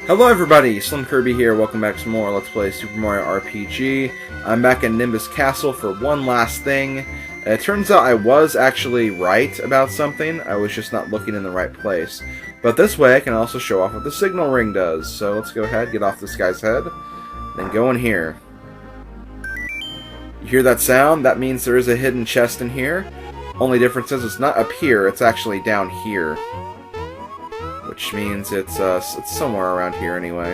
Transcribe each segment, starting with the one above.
Hello everybody, SlimKirby here, welcome back to some more Let's Play Super Mario RPG. I'm back in Nimbus Castle for one last thing. It turns out I was actually right about something, I was just not looking in the right place. But this way I can also show off what the signal ring does. So let's go ahead, get off this guy's head, then go in here. You hear that sound? That means there is a hidden chest in here. Only difference is it's not up here, it's actually down here. Which means it's somewhere around here anyway.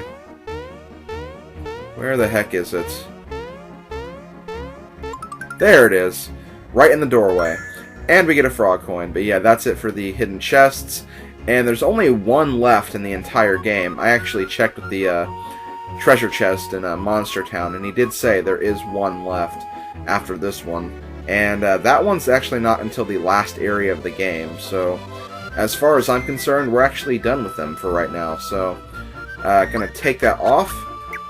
Where the heck is it? There it is! Right in the doorway. And we get a frog coin. But yeah, that's it for the hidden chests. And there's only one left in the entire game. I actually checked with the treasure chest in Monster Town, and he did say there is one left after this one. And that one's actually not until the last area of the game, so as far as I'm concerned, we're actually done with them for right now. So, gonna take that off.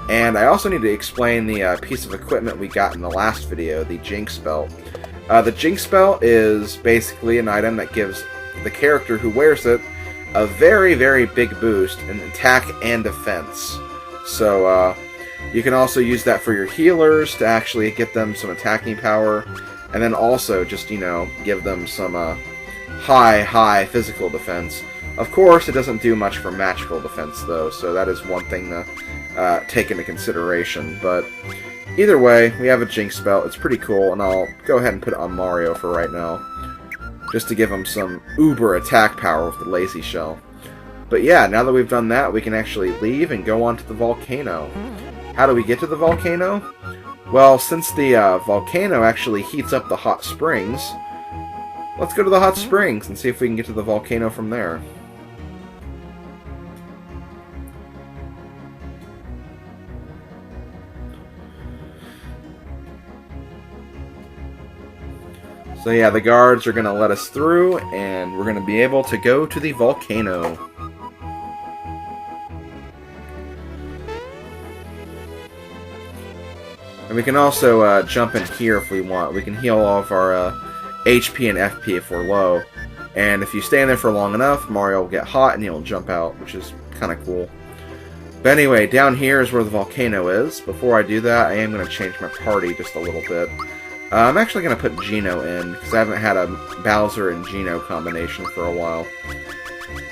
And I also need to explain the piece of equipment we got in the last video, the Jinx Belt. The Jinx Belt is basically an item that gives the character who wears it a very, very big boost in attack and defense. So, you can also use that for your healers to actually get them some attacking power. And then also just, you know, give them some, high physical defense. Of course, it doesn't do much for magical defense, though, so that is one thing to take into consideration. But either way, we have a Jinx Belt. It's pretty cool, and I'll go ahead and put it on Mario for right now, just to give him some uber attack power with the Lazy Shell. But yeah, now that we've done that, we can actually leave and go on to the volcano. How do we get to the volcano? Well, since the volcano actually heats up the hot springs, let's go to the hot springs and see if we can get to the volcano from there. So yeah, the guards are going to let us through, and we're going to be able to go to the volcano. And we can also jump in here if we want. We can heal all of our HP and FP if we're low. And if you stay in there for long enough, Mario will get hot and he'll jump out, which is kind of cool. But anyway, down here is where the volcano is. Before I do that, I am going to change my party just a little bit. I'm actually going to put Geno in, because I haven't had a Bowser and Geno combination for a while.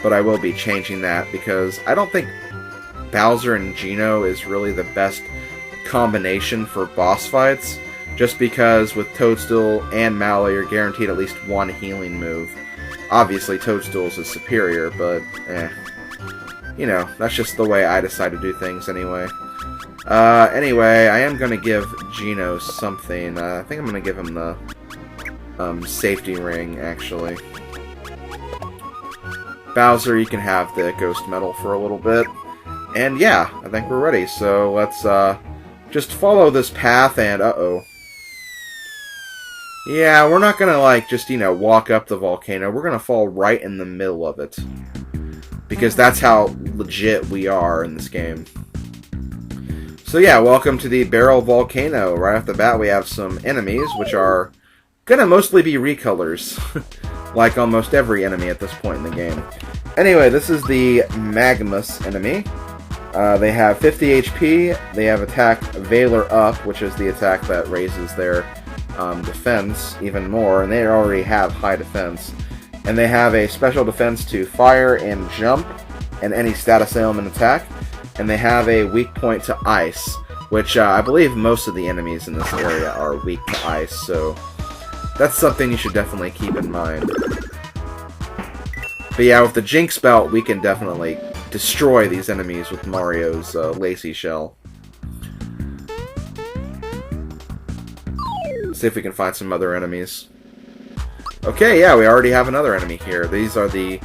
But I will be changing that, because I don't think Bowser and Geno is really the best combination for boss fights. Just because with Toadstool and Mallow, you're guaranteed at least one healing move. Obviously, Toadstool's is superior, but you know, that's just the way I decide to do things anyway. Anyway, I am going to give Geno something. I think I'm going to give him the safety ring, actually. Bowser, you can have the Ghost Medal for a little bit. And yeah, I think we're ready. So let's just follow this path and uh-oh. Yeah, we're not gonna, like, just, you know, walk up the volcano. We're gonna fall right in the middle of it. Because that's how legit we are in this game. So yeah, welcome to the Barrel Volcano. Right off the bat, we have some enemies, which are gonna mostly be recolors. Like almost every enemy at this point in the game. Anyway, this is the Magmus enemy. They have 50 HP. They have attack Valor Up, which is the attack that raises their defense even more, and they already have high defense. And they have a special defense to fire and jump and any status ailment attack. And they have a weak point to ice, which I believe most of the enemies in this area are weak to ice, so that's something you should definitely keep in mind. But yeah, with the Jinx Belt, we can definitely destroy these enemies with Mario's Lazy Shell. See if we can find some other enemies. Okay, yeah, we already have another enemy here. These are the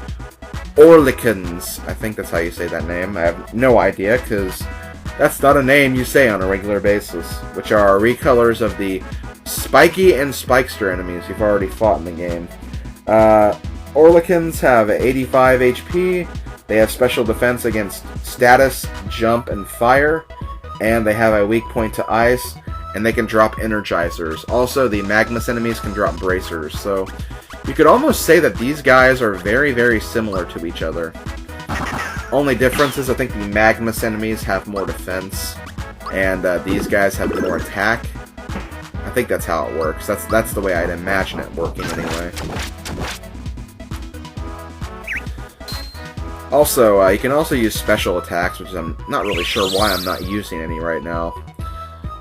Orlicans. I think that's how you say that name. I have no idea, because that's not a name you say on a regular basis. Which are recolors of the Spiky and Spikester enemies you've already fought in the game. Orlicans have 85 HP. They have special defense against status, jump, and fire. And they have a weak point to ice. And they can drop Energizers. Also, the Magmus enemies can drop Bracers. So, you could almost say that these guys are very, very similar to each other. Only difference is I think the Magmus enemies have more defense, and these guys have more attack. I think that's how it works. That's the way I'd imagine it working anyway. Also, you can also use special attacks, which I'm not really sure why I'm not using any right now.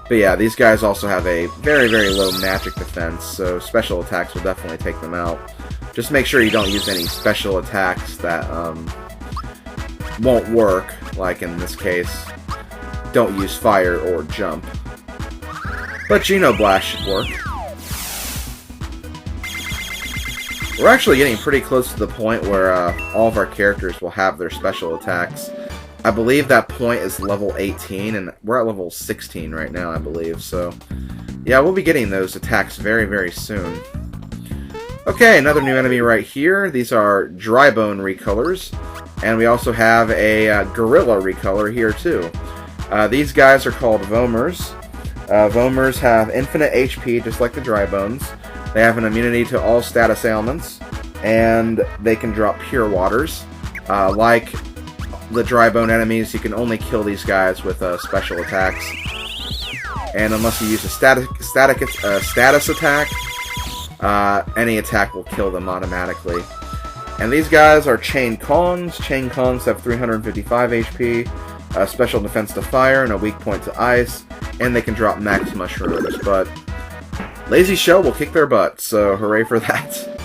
But yeah, these guys also have a very, very low magic defense, so special attacks will definitely take them out. Just make sure you don't use any special attacks that won't work, like in this case, don't use fire or jump. But Geno Blast should work. We're actually getting pretty close to the point where all of our characters will have their special attacks. I believe that point is level 18, and we're at level 16 right now, I believe. So, yeah, we'll be getting those attacks very, very soon. Okay, another new enemy right here. These are Drybone recolors, and we also have a Gorilla recolor here, too. These guys are called Vomers. Vomers have infinite HP, just like the Drybones. They have an immunity to all status ailments, and they can drop Pure Waters. Like the Drybone enemies, you can only kill these guys with special attacks. And unless you use a status attack, any attack will kill them automatically. And these guys are Chain Kongs. Chain Kongs have 355 HP, special defense to fire, and a weak point to ice, and they can drop Max Mushrooms, but Lazy Shell will kick their butt, so hooray for that.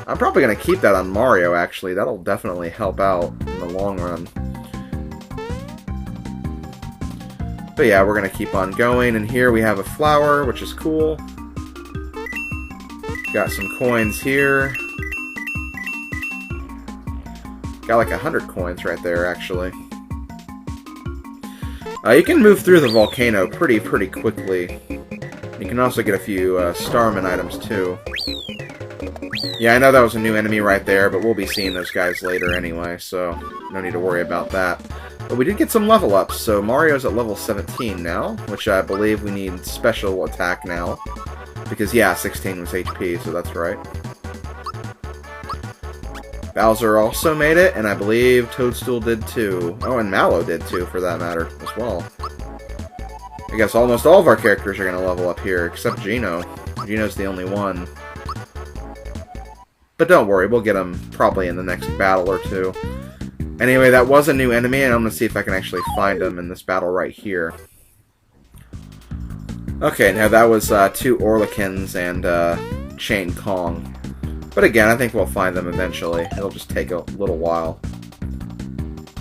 I'm probably going to keep that on Mario, actually. That'll definitely help out in the long run. But yeah, we're going to keep on going, and here we have a flower, which is cool. Got some coins here. Got like 100 coins right there, actually. You can move through the volcano pretty quickly. You can also get a few Starman items, too. Yeah, I know that was a new enemy right there, but we'll be seeing those guys later anyway, so no need to worry about that. But we did get some level ups, so Mario's at level 17 now, which I believe we need special attack now. Because, yeah, 16 was HP, so that's right. Bowser also made it, and I believe Toadstool did too. Oh, and Mallow did too, for that matter, as well. I guess almost all of our characters are going to level up here, except Geno. Geno's the only one. But don't worry, we'll get him probably in the next battle or two. Anyway, that was a new enemy, and I'm going to see if I can actually find him in this battle right here. Okay, now that was 2 Orlikins and Chain Kong. But again, I think we'll find them eventually. It'll just take a little while.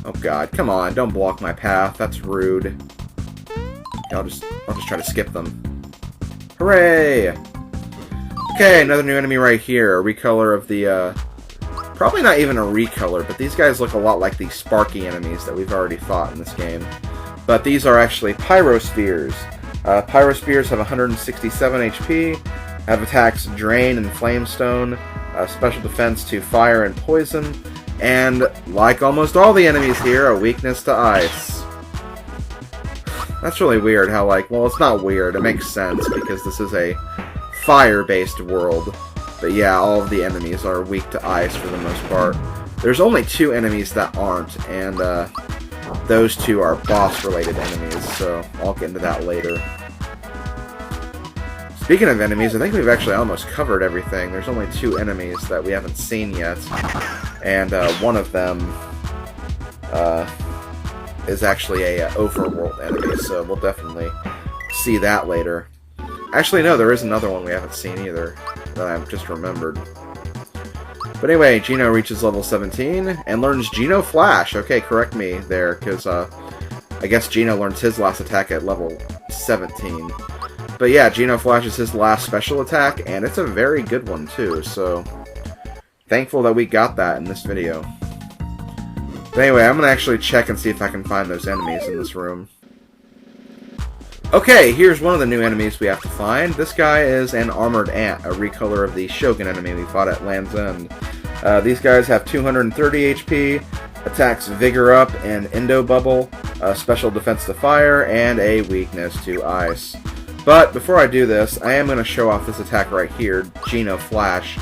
Oh god, come on, don't block my path. That's rude. I'll just try to skip them. Hooray! Okay, another new enemy right here. A recolor of the, probably not even a recolor, but these guys look a lot like the Sparky enemies that we've already fought in this game. But these are actually Pyrospheres. Pyrospheres have 167 HP, have attacks Drain and Flamestone, special defense to fire and poison, and, like almost all the enemies here, a weakness to ice. That's really weird how, like, well, it's not weird, it makes sense, because this is a fire-based world. But yeah, all of the enemies are weak to ice for the most part. There's only 2 enemies that aren't, and those 2 are boss-related enemies, so I'll get into that later. Speaking of enemies, I think we've actually almost covered everything. There's only 2 enemies that we haven't seen yet, and one of them is actually a overworld enemy, so we'll definitely see that later. Actually, no, there is another one we haven't seen either, that I've just remembered. But anyway, Geno reaches level 17, and learns Geno Flash. Okay, correct me there, because I guess Geno learns his last attack at level 17. But yeah, Geno Flash is his last special attack, and it's a very good one too, so thankful that we got that in this video. But anyway, I'm going to actually check and see if I can find those enemies in this room. Okay, here's one of the new enemies we have to find. This guy is an Armored Ant, a recolor of the Shogun enemy we fought at Land's End. These guys have 230 HP, attacks Vigor Up and Endo Bubble, special defense to fire, and a weakness to ice. But before I do this, I am going to show off this attack right here, Geno Flash.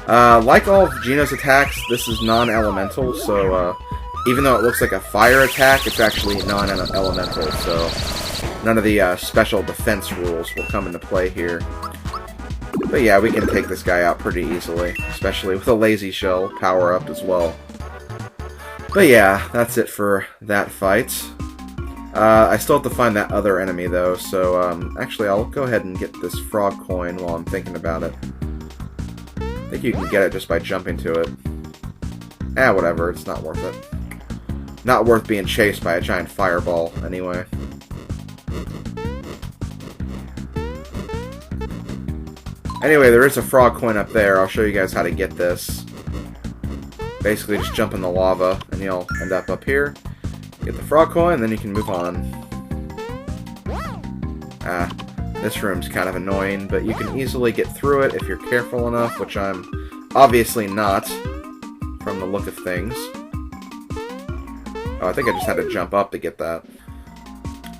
Like all of Geno's attacks, this is non-elemental, so Even though it looks like a fire attack, it's actually non-elemental, so none of the special defense rules will come into play here. But yeah, we can take this guy out pretty easily, especially with a lazy shell power-up as well. But yeah, that's it for that fight. I still have to find that other enemy, though, so actually I'll go ahead and get this frog coin while I'm thinking about it. I think you can get it just by jumping to it. Whatever, it's not worth it. Not worth being chased by a giant fireball, anyway. Anyway, there is a frog coin up there. I'll show you guys how to get this. Basically, just jump in the lava, and you'll end up here. Get the frog coin, then you can move on. This room's kind of annoying, but you can easily get through it if you're careful enough, which I'm obviously not, from the look of things. Oh, I think I just had to jump up to get that.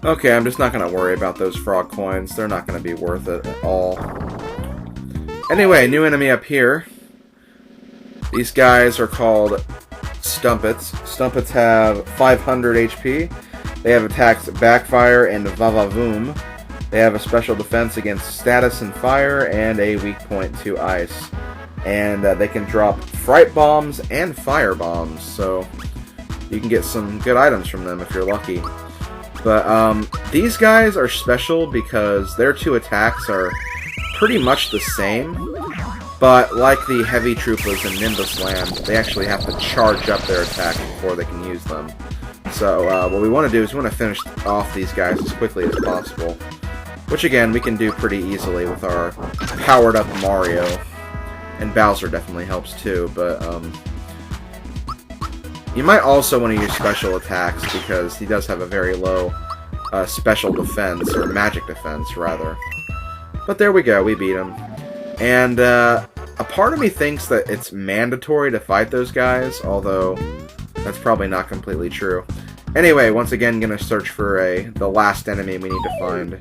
Okay, I'm just not going to worry about those frog coins. They're not going to be worth it at all. Anyway, new enemy up here. These guys are called Stumpets. Stumpets have 500 HP. They have attacks Backfire and Vavavoom. They have a special defense against status and fire and a weak point to ice. And they can drop fright bombs and fire bombs, so you can get some good items from them if you're lucky. But these guys are special because their two attacks are pretty much the same, but like the Heavy Troopers in Nimbus Land, they actually have to charge up their attack before they can use them. So what we want to do is we want to finish off these guys as quickly as possible, which again we can do pretty easily with our powered up Mario, and Bowser definitely helps too, but you might also want to use special attacks because he does have a very low special defense, or magic defense rather. But there we go, we beat him. And a part of me thinks that it's mandatory to fight those guys, although that's probably not completely true. Anyway, once again, gonna search for the last enemy we need to find.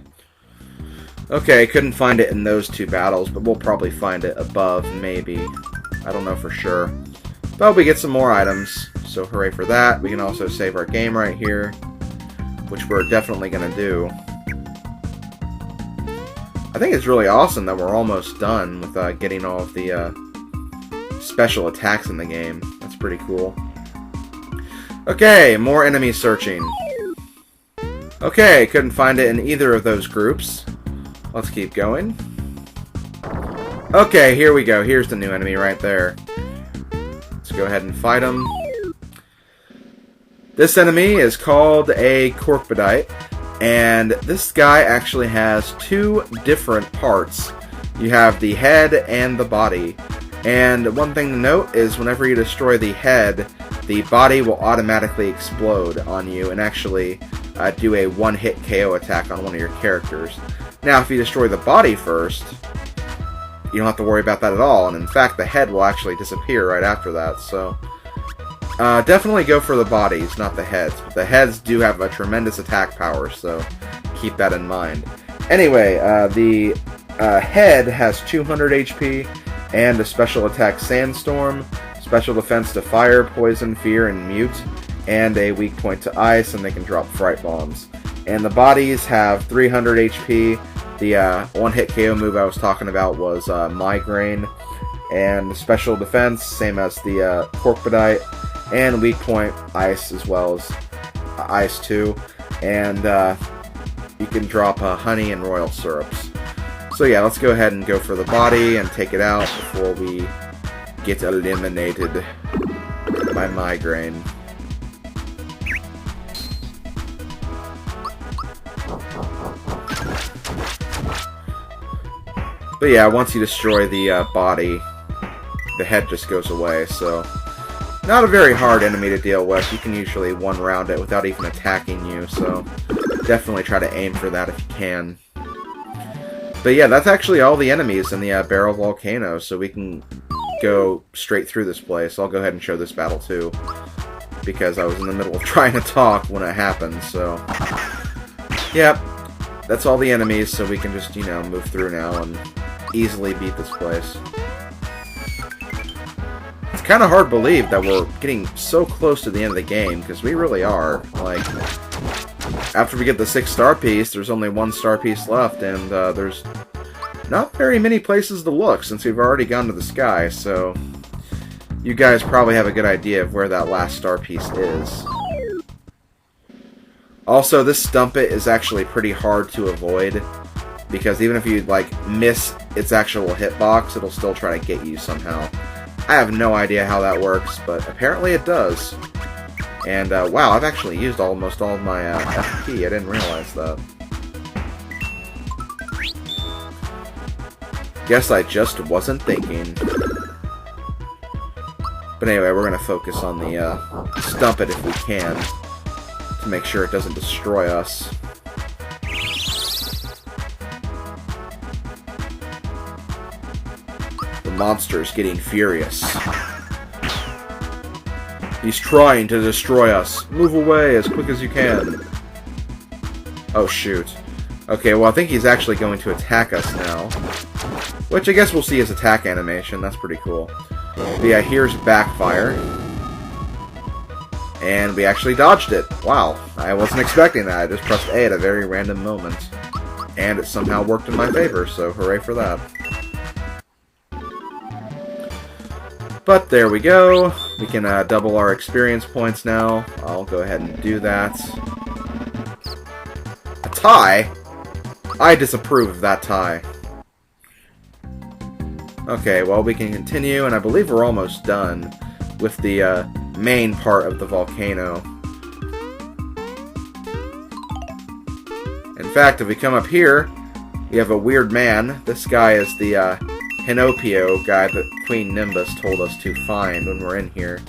Okay, couldn't find it in those two battles, but we'll probably find it above, maybe. I don't know for sure. But we get some more items, so hooray for that. We can also save our game right here, which we're definitely gonna do. I think it's really awesome that we're almost done with getting all of the special attacks in the game. That's pretty cool. Okay, more enemy searching. Okay, couldn't find it in either of those groups. Let's keep going. Okay, here we go. Here's the new enemy right there. Let's go ahead and fight him. This enemy is called a Corkbodite. And this guy actually has two different parts. You have the head and the body. And one thing to note is whenever you destroy the head, the body will automatically explode on you and actually do a one-hit KO attack on one of your characters. Now, if you destroy the body first, you don't have to worry about that at all. And in fact, the head will actually disappear right after that. So definitely go for the bodies, not the heads. But the heads do have a tremendous attack power, so keep that in mind. Anyway, the head has 200 HP and a special attack Sandstorm, special defense to fire, poison, fear, and mute, and a weak point to ice, and they can drop fright bombs. And the bodies have 300 HP. The one-hit KO move I was talking about was Migraine, and special defense, same as the Corkbodite, and weak point ice as well as ice too, and you can drop honey and royal syrups. So yeah, let's go ahead and go for the body and take it out before we get eliminated by Migraine. But yeah, once you destroy the body, the head just goes away, so not a very hard enemy to deal with. You can usually one-round it without even attacking you, so definitely try to aim for that if you can. But yeah, that's actually all the enemies in the Barrel Volcano, so we can go straight through this place. I'll go ahead and show this battle too, because I was in the middle of trying to talk when it happened, so yeah, that's all the enemies, so we can just, you know, move through now and easily beat this place. It's kind kind of hard to believe that we're getting so close to the end of the game, because we really are. Like, after we get the 6-star piece, there's only 1 star piece left, and there's not very many places to look since we've already gone to the sky, so you guys probably have a good idea of where that last star piece is. Also, this Stumpet is actually pretty hard to avoid, because even if you, like, miss its actual hitbox, it'll still try to get you somehow. I have no idea how that works, but apparently it does. And, wow, I've actually used almost all of my FP. I didn't realize that. Guess I just wasn't thinking. But anyway, we're going to focus on the Stumpet if we can, to make sure it doesn't destroy us. The monster's getting furious. He's trying to destroy us. Move away as quick as you can. Oh, shoot. Okay, well, I think he's actually going to attack us now. Which I guess we'll see his attack animation. That's pretty cool. But yeah, here's Backfire. And we actually dodged it. Wow, I wasn't expecting that. I just pressed A at a very random moment. And it somehow worked in my favor, so hooray for that. But there we go. We can double our experience points now. I'll go ahead and do that. A tie? I disapprove of that tie. Okay, well, we can continue, and I believe we're almost done with the main part of the volcano. In fact, if we come up here, we have a weird man. This guy is the Hinopio guy that Queen Nimbus told us to find when we're in here.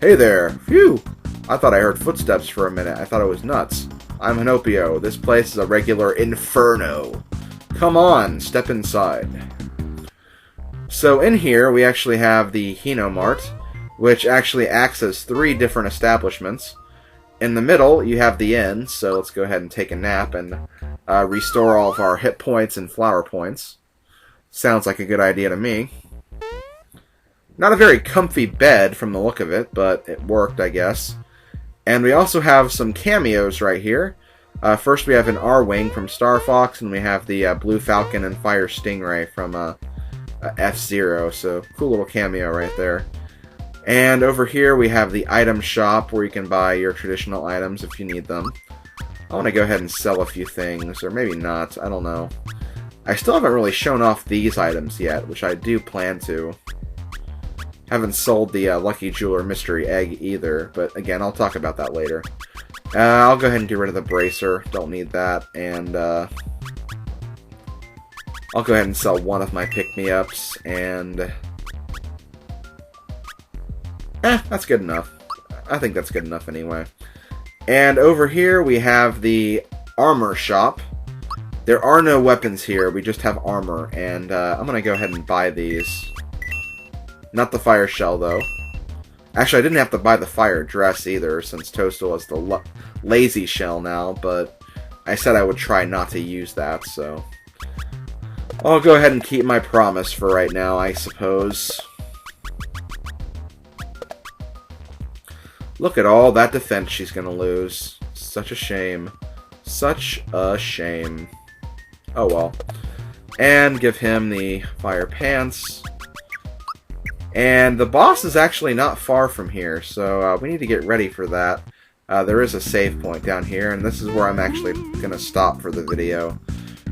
Hey there! Phew! I thought I heard footsteps for a minute. I thought it was nuts. I'm Hinopio. This place is a regular inferno. Come on, step inside. So in here, we actually have the Hinomart, which actually acts as 3 different establishments. In the middle, you have the inn, so let's go ahead and take a nap and restore all of our hit points and flower points. Sounds like a good idea to me. Not a very comfy bed from the look of it, but it worked, I guess. And we also have some cameos right here. First we have an R-Wing from Star Fox, and we have the Blue Falcon and Fire Stingray from F-Zero, so cool little cameo right there. And over here we have the item shop where you can buy your traditional items if you need them. I want to go ahead and sell a few things, or maybe not, I don't know. I still haven't really shown off these items yet, which I do plan to. Haven't sold the Lucky Jeweler Mystery Egg either, but again, I'll talk about that later. I'll go ahead and get rid of the Bracer, don't need that, and I'll go ahead and sell one of my pick-me-ups, and that's good enough. I think that's good enough anyway. And over here we have the armor shop. There are no weapons here, we just have armor, and I'm going to go ahead and buy these. Not the fire shell, though. Actually, I didn't have to buy the fire dress either, since Toastal has the lazy shell now, but I said I would try not to use that, so I'll go ahead and keep my promise for right now, I suppose. Look at all that defense she's going to lose. Such a shame. Such a shame. Oh well. And give him the fire pants. And the boss is actually not far from here, so we need to get ready for that. There is a save point down here, and this is where I'm actually going to stop for the video.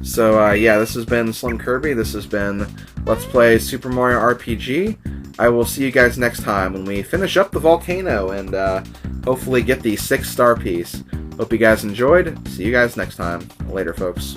So yeah, this has been SlimKirby. This has been Let's Play Super Mario RPG. I will see you guys next time when we finish up the volcano and hopefully get the 6-star piece. Hope you guys enjoyed. See you guys next time. Later, folks.